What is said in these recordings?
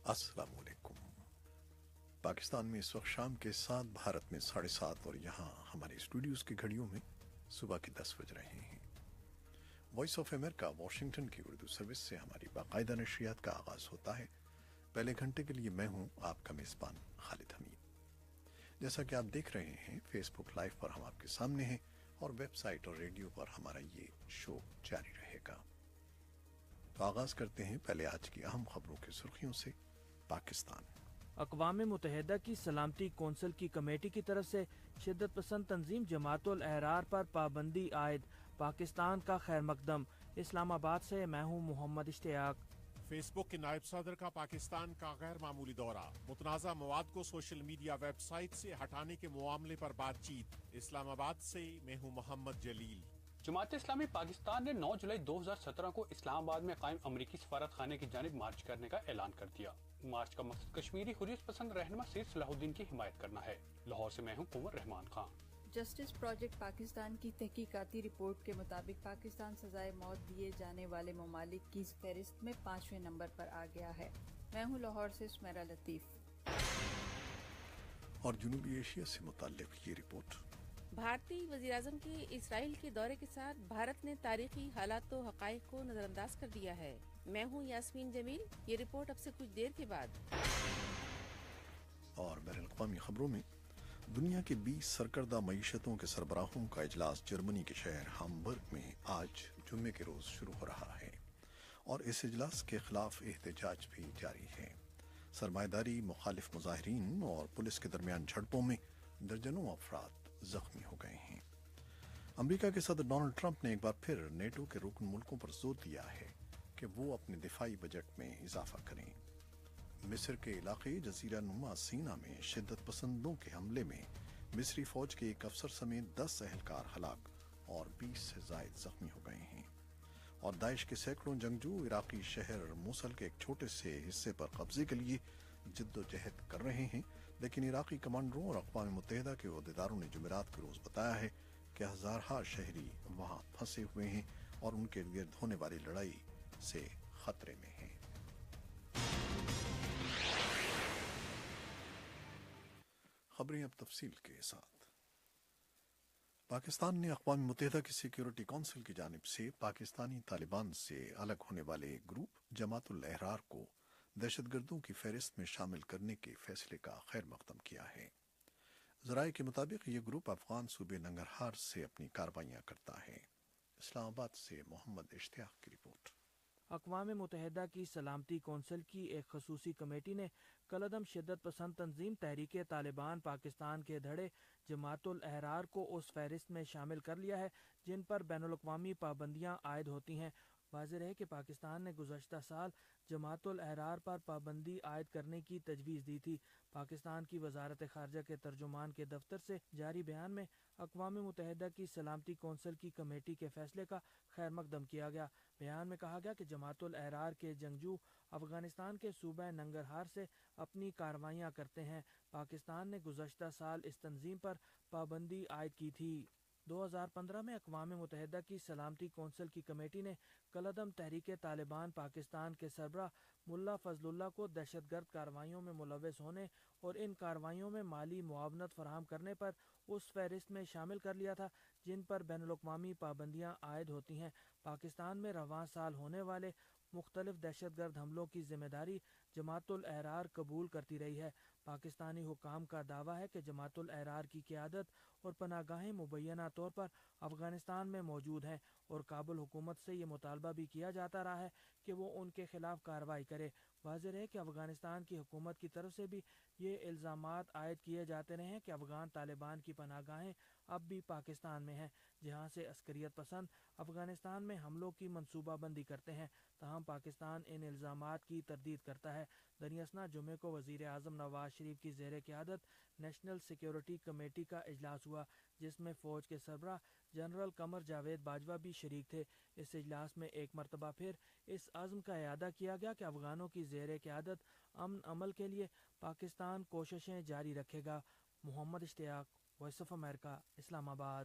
السلام علیکم۔ پاکستان میں اس وقت شام کے 7، بھارت میں 7:30 اور یہاں ہمارے اسٹوڈیوز کی گھڑیوں میں صبح کے 10 بج رہے ہیں۔ وائس آف امریکہ واشنگٹن کی اردو سروس سے ہماری باقاعدہ نشریات کا آغاز ہوتا ہے۔ پہلے گھنٹے کے لیے میں ہوں آپ کا میزبان خالد حمید۔ جیسا کہ آپ دیکھ رہے ہیں فیس بک لائیو پر ہم آپ کے سامنے ہیں اور ویب سائٹ اور ریڈیو پر ہمارا یہ شو جاری رہے گا۔ تو آغاز کرتے ہیں پہلے آج کی اہم خبروں کی سرخیوں سے۔ پاکستان اقوام متحدہ کی سلامتی کونسل کی کمیٹی کی طرف سے شدت پسند تنظیم جماعت الاحرار پر پابندی عائد، پاکستان کا خیر مقدم۔ اسلام آباد سے میں ہوں محمد اشتیاق۔ فیس بک کے نائب صدر کا پاکستان کا غیر معمولی دورہ، متنازع مواد کو سوشل میڈیا ویب سائٹ سے ہٹانے کے معاملے پر بات چیت۔ اسلام آباد سے میں ہوں محمد جلیل۔ جماعت اسلامی پاکستان نے 9 جولائی 2017 کو اسلام آباد میں قائم امریکی سفارت خانے کی جانب مارچ کرنے کا اعلان کر دیا۔ مارچ کا مقصد کشمیری حریت پسند رہنما سید صلاح الدین کی حمایت کرنا ہے۔ لاہور سے میں ہوں کنور رحمان خان۔ جسٹس پروجیکٹ پاکستان کی تحقیقاتی رپورٹ کے مطابق پاکستان سزائے موت دیے جانے والے ممالک کی فہرست میں 5ویں نمبر پر آ گیا ہے۔ میں ہوں لاہور سے سمیرا لطیف۔ اور جنوبی ایشیا سے متعلق یہ رپورٹ۔ بھارتی وزیراعظم کے اسرائیل کے دورے کے ساتھ بھارت نے تاریخی حالات و حقائق کو نظر انداز کر دیا ہے۔ میں ہوں یاسمین جمیل۔ یہ رپورٹ اب سے کچھ دیر کے بعد۔ اور بین الاقوامی خبروں میں دنیا کے 20 سرکردہ معیشتوں کے سربراہوں کا اجلاس جرمنی کے شہر ہامبرگ میں آج جمعے کے روز شروع ہو رہا ہے اور اس اجلاس کے خلاف احتجاج بھی جاری ہے۔ سرمایہ داری مخالف مظاہرین اور پولیس کے درمیان جھڑپوں میں درجنوں افراد زخمی ہو گئے ہیں۔ امریکہ کے صدر ڈونلڈ ٹرمپ نے ایک بار پھر نیٹو کے رکن ملکوں پر زور دیا ہے کہ وہ اپنے دفاعی بجٹ میں اضافہ کریں۔ مصر کے علاقے جزیرہ نما سینا میں شدت پسندوں کے حملے میں مصری فوج کے ایک افسر سمیت 10 اہلکار ہلاک اور 20 سے زائد زخمی ہو گئے ہیں، اور داعش کے سینکڑوں جنگجو عراقی شہر موصل کے ایک چھوٹے سے حصے پر قبضے کے لیے جد و جہد کر رہے ہیں، لیکن عراقی کمانڈروں اور اقوام متحدہ کے عہدیداروں نے جمعرات کے روز بتایا ہے کہ ہزارہا شہری وہاں پھنسے ہوئے ہیں اور ان کے گرد ہونے والی لڑائی سے خطرے میں ہیں۔ خبریں اب تفصیل کے ساتھ۔ پاکستان نے اقوام متحدہ کی سیکیورٹی کونسل کی جانب سے پاکستانی طالبان سے الگ ہونے والے گروپ جماعت الاحرار کو دہشت گردوں کی فہرست میں شامل کرنے کے فیصلے کا خیر مقدم کیا ہے۔ ذرائع کے مطابق یہ گروپ افغان صوبے ننگرہار سے اپنی کارروائیاں کرتا ہے۔ اسلام آباد سے محمد اشتیاق کی رپورٹ۔ اقوام متحدہ کی سلامتی کونسل کی ایک خصوصی کمیٹی نے کالعدم شدت پسند تنظیم تحریک طالبان پاکستان کے دھڑے جماعت الاحرار کو اس فہرست میں شامل کر لیا ہے جن پر بین الاقوامی پابندیاں عائد ہوتی ہیں۔ واضح ہے کہ پاکستان نے گزشتہ سال جماعت الاحرار پر پابندی عائد کرنے کی تجویز دی تھی۔ پاکستان کی وزارت خارجہ کے ترجمان کے دفتر سے جاری بیان میں اقوام متحدہ کی سلامتی کونسل کی کمیٹی کے فیصلے کا خیر مقدم کیا گیا۔ بیان میں کہا گیا کہ جماعت الاحرار کے جنگجو افغانستان کے صوبہ ننگرہار سے اپنی کارروائیاں کرتے ہیں۔ پاکستان نے گزشتہ سال اس تنظیم پر پابندی عائد کی تھی۔ 2015 میں اقوام متحدہ کی سلامتی کونسل کی کمیٹی نے کالعدم تحریک طالبان پاکستان کے سربراہ ملا فضل اللہ کو دہشت گرد کارروائیوں میں ملوث ہونے اور ان کارروائیوں میں مالی معاونت فراہم کرنے پر اس فہرست میں شامل کر لیا تھا جن پر بین الاقوامی پابندیاں عائد ہوتی ہیں۔ پاکستان میں رواں سال ہونے والے مختلف دہشت گرد حملوں کی ذمہ داری جماعت الاحرار قبول کرتی رہی ہے۔ پاکستانی حکام کا دعویٰ ہے کہ جماعت الاحرار کی قیادت اور پناہ گاہیں مبینہ طور پر افغانستان میں موجود ہیں اور کابل حکومت سے یہ مطالبہ بھی کیا جاتا رہا ہے کہ وہ ان کے خلاف کارروائی کرے۔ واضح ہے کہ افغانستان کی حکومت کی طرف سے بھی یہ الزامات عائد کیے جاتے رہے ہیں کہ افغان طالبان کی پناہ گاہیں اب بھی پاکستان میں ہیں جہاں سے عسکریت پسند افغانستان میں حملوں کی منصوبہ بندی کرتے ہیں، تاہم پاکستان ان الزامات کی تردید کرتا ہے۔ دریاسنا جمعے کو وزیر اعظم نواز شریف کی زیر قیادت نیشنل سیکیورٹی کمیٹی کا اجلاس ہوا جس میں فوج کے سربراہ جنرل قمر جاوید باجوہ بھی شریک تھے۔ اس اجلاس میں ایک مرتبہ پھر اس عزم کا اعادہ کیا گیا کہ افغانوں کی زیر قیادت امن عمل کے لیے پاکستان کوششیں جاری رکھے گا۔ محمد اشتیاق، وائس آف امریکہ، اسلام آباد۔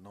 9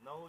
9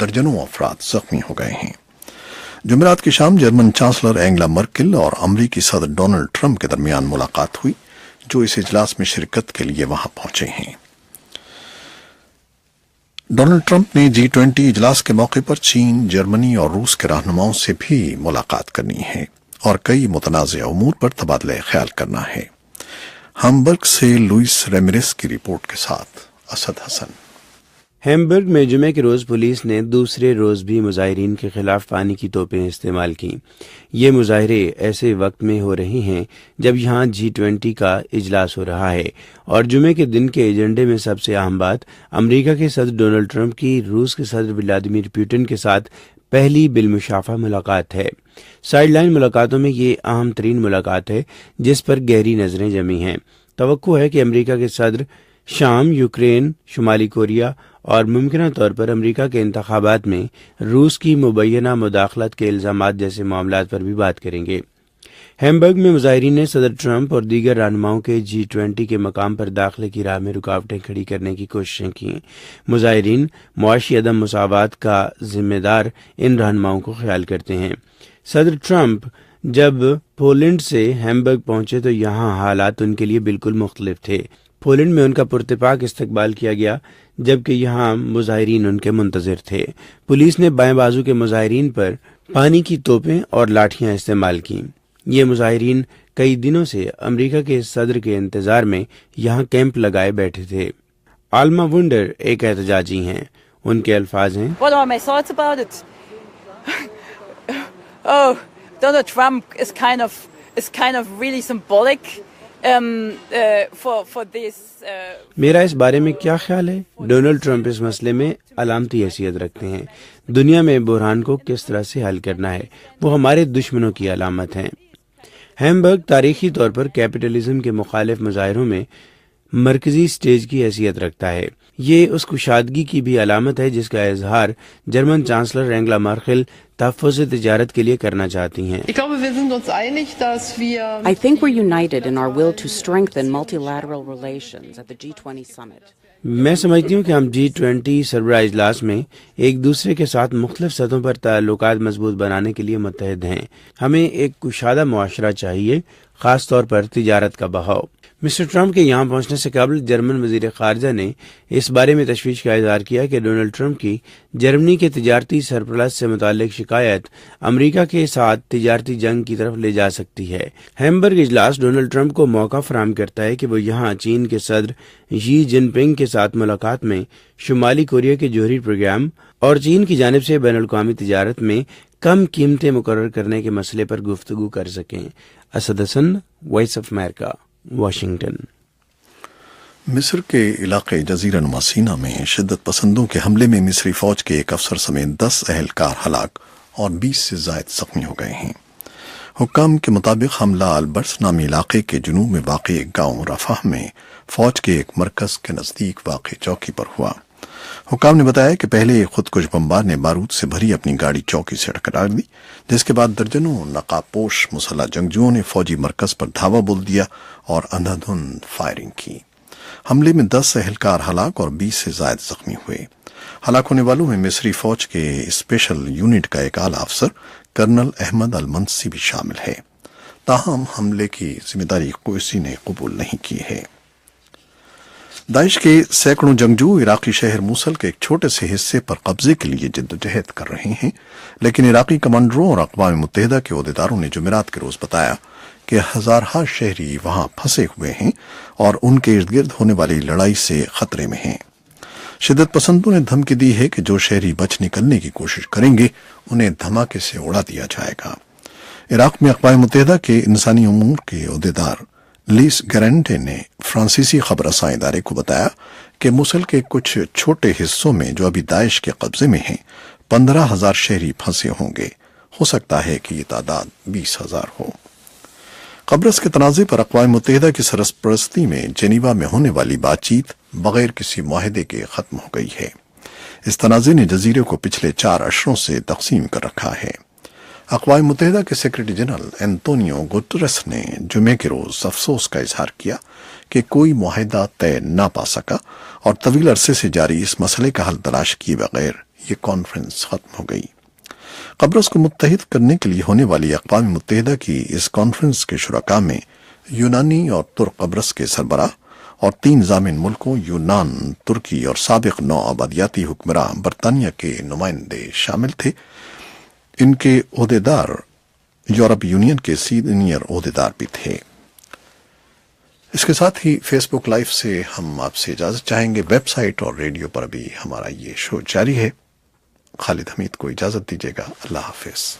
درجنوں افراد زخمی ہو گئے ہیں۔ جمعرات کی شام جرمن چانسلر اینگلا مرکل اور امریکی صدر ڈونلڈ ٹرمپ کے درمیان ملاقات ہوئی، جو اس اجلاس میں شرکت کے لیے وہاں پہنچے ہیں۔ ڈونلڈ ٹرمپ نے G20 اجلاس کے موقع پر چین، جرمنی اور روس کے رہنماؤں سے بھی ملاقات کرنی ہے اور کئی متنازع امور پر تبادلہ خیال کرنا ہے۔ ہمبرگ سے لوئس ریمیرس کی رپورٹ کے ساتھ اسد حسن۔ ہیمبرگ میں جمعے کے روز پولیس نے دوسرے روز بھی مظاہرین کے خلاف پانی کی توپیں استعمال کیں۔ یہ مظاہرے ایسے وقت میں ہو رہے ہیں جب یہاں G20 کا اجلاس ہو رہا ہے اور جمعے کے دن کے ایجنڈے میں سب سے اہم بات امریکہ کے صدر ڈونلڈ ٹرمپ کی روس کے صدر ولادیمیر پوٹن کے ساتھ پہلی بالمشافہ ملاقات ہے۔ سائیڈ لائن ملاقاتوں میں یہ اہم ترین ملاقات ہے جس پر گہری نظریں جمی ہیں۔ توقع ہے کہ امریکہ کے صدر شام، یوکرین، شمالی کوریا اور ممکنہ طور پر امریکہ کے انتخابات میں روس کی مبینہ مداخلت کے الزامات جیسے معاملات پر بھی بات کریں گے۔ ہیمبرگ میں مظاہرین نے صدر ٹرمپ اور دیگر رہنماؤں کے G20 کے مقام پر داخلے کی راہ میں رکاوٹیں کھڑی کرنے کی کوششیں کیں۔ مظاہرین معاشی عدم مساوات کا ذمہ دار ان رہنماؤں کو خیال کرتے ہیں۔ صدر ٹرمپ جب پولینڈ سے ہیمبرگ پہنچے تو یہاں حالات ان کے لیے بالکل مختلف تھے۔ پولینڈ میں ان کا پرتپاک استقبال کیا گیا جبکہ یہاں مظاہرین ان کے منتظر تھے۔ پولیس نے بائیں بازو کے مظاہرین پر پانی کی توپیں اور لاٹھیاں استعمال کیں۔ یہ مظاہرین کئی دنوں سے امریکہ کے صدر کے انتظار میں یہاں کیمپ لگائے بیٹھے تھے۔ آلما ونڈر ایک احتجاجی ہیں۔ ان کے الفاظ ہیں، What are my thoughts about it? Oh, Donald Trump is kind of really symbolic for this. میرا اس بارے میں کیا خیال ہے؟ ڈونلڈ ٹرمپ اس مسئلے میں علامتی حیثیت رکھتے ہیں۔ دنیا میں بحران کو کس طرح سے حل کرنا ہے وہ ہمارے دشمنوں کی علامت ہیں۔ ہیمبرگ تاریخی طور پر کیپٹلزم کے مخالف مظاہروں میں مرکزی سٹیج کی حیثیت رکھتا ہے۔ یہ اس کشادگی کی بھی علامت ہے جس کا اظہار جرمن چانسلر اینگلا مرکل تحفظ تجارت کے لیے کرنا چاہتی ہیں۔ I think we're united in our will to strengthen multilateral relations at the G20 summit. میں سمجھتی ہوں کہ ہم G20 سربراہ اجلاس میں ایک دوسرے کے ساتھ مختلف سطحوں پر تعلقات مضبوط بنانے کے لیے متحد ہیں۔ ہمیں ایک کشادہ معاشرہ چاہیے، خاص طور پر تجارت کا بہاؤ۔ مسٹر ٹرمپ کے یہاں پہنچنے سے قبل جرمن وزیر خارجہ نے اس بارے میں تشویش کا اظہار کیا کہ ڈونلڈ ٹرمپ کی جرمنی کے تجارتی سرپلس سے متعلق شکایت امریکہ کے ساتھ تجارتی جنگ کی طرف لے جا سکتی ہے۔ ہیمبرگ اجلاس ڈونلڈ ٹرمپ کو موقع فراہم کرتا ہے کہ وہ یہاں چین کے صدر شی جن پنگ کے ساتھ ملاقات میں شمالی کوریا کے جوہری پروگرام اور چین کی جانب سے بین الاقوامی تجارت میں کم قیمتیں مقرر کرنے کے مسئلے پر گفتگو کر سکیں۔ اسد حسن، وائس آف امریکہ، واشنگٹن۔ مصر کے علاقے جزیرہ نما سینا میں شدت پسندوں کے حملے میں مصری فوج کے ایک افسر سمیت 10 اہلکار ہلاک اور 20 سے زائد زخمی ہو گئے ہیں۔ حکام کے مطابق حملہ البرس نامی علاقے کے جنوب میں واقع ایک گاؤں رفح میں فوج کے ایک مرکز کے نزدیک واقع چوکی پر ہوا۔ حکام نے بتایا کہ پہلے ایک خودکش بمبار نے بارود سے بھری اپنی گاڑی چوکی سے ٹکرا دی، جس کے بعد درجنوں نقاب پوش مسلح جنگجوؤں نے فوجی مرکز پر دھاوا بول دیا اور اندھا دھند فائرنگ کی۔ حملے میں 10 اہلکار ہلاک اور 20 سے زائد زخمی ہوئے۔ ہلاک ہونے والوں میں مصری فوج کے اسپیشل یونٹ کا ایک اعلیٰ افسر کرنل احمد المنسی بھی شامل ہے۔ تاہم حملے کی ذمہ داری کسی نے قبول نہیں کی ہے۔ داعش کے سینکڑوں جنگجو عراقی شہر موصل کے ایک چھوٹے سے حصے پر قبضے کے لیے جدوجہد کر رہے ہیں، لیکن عراقی کمانڈروں اور اقوام متحدہ کے عہدیداروں نے جمعرات کے روز بتایا کہ ہزارہ شہری وہاں پھنسے ہوئے ہیں اور ان کے ارد گرد ہونے والی لڑائی سے خطرے میں ہیں۔ شدت پسندوں نے دھمکی دی ہے کہ جو شہری بچ نکلنے کی کوشش کریں گے انہیں دھماکے سے اڑا دیا جائے گا۔ عراق میں اقوام متحدہ کے انسانی امور کے عہدیدار لیس گارنٹے نے فرانسیسی خبر رساں ادارے کو بتایا کہ موصل کے کچھ چھوٹے حصوں میں جو ابھی داعش کے قبضے میں ہیں 15,000 شہری پھنسے ہوں گے۔ ہو سکتا ہے کہ یہ تعداد 20,000 ہو۔ قبرص کے تنازع پر اقوام متحدہ کی سرپرستی میں جنیوا میں ہونے والی بات چیت بغیر کسی معاہدے کے ختم ہو گئی ہے۔ اس تنازع نے جزیرے کو پچھلے 4 اشروں سے تقسیم کر رکھا ہے۔ اقوام متحدہ کے سیکرٹری جنرل اینٹونیو گوٹریس نے جمعے کے روز افسوس کا اظہار کیا کہ کوئی معاہدہ طے نہ پا سکا اور طویل عرصے سے جاری اس مسئلے کا حل تلاش کیے بغیر یہ کانفرنس ختم ہو گئی۔ قبرص کو متحد کرنے کے لیے ہونے والی اقوام متحدہ کی اس کانفرنس کے شرکاء میں یونانی اور ترک قبرص کے سربراہ اور 3 ضامن ملکوں یونان، ترکی اور سابق نو آبادیاتی حکمراں برطانیہ کے نمائندے شامل تھے۔ ان کے عہدیدار یورپ یونین کے سینئر عہدیدار بھی تھے۔ اس کے ساتھ ہی فیس بک لائیو سے ہم آپ سے اجازت چاہیں گے۔ ویب سائٹ اور ریڈیو پر بھی ہمارا یہ شو جاری ہے۔ خالد حمید کو اجازت دیجیے گا۔ اللہ حافظ۔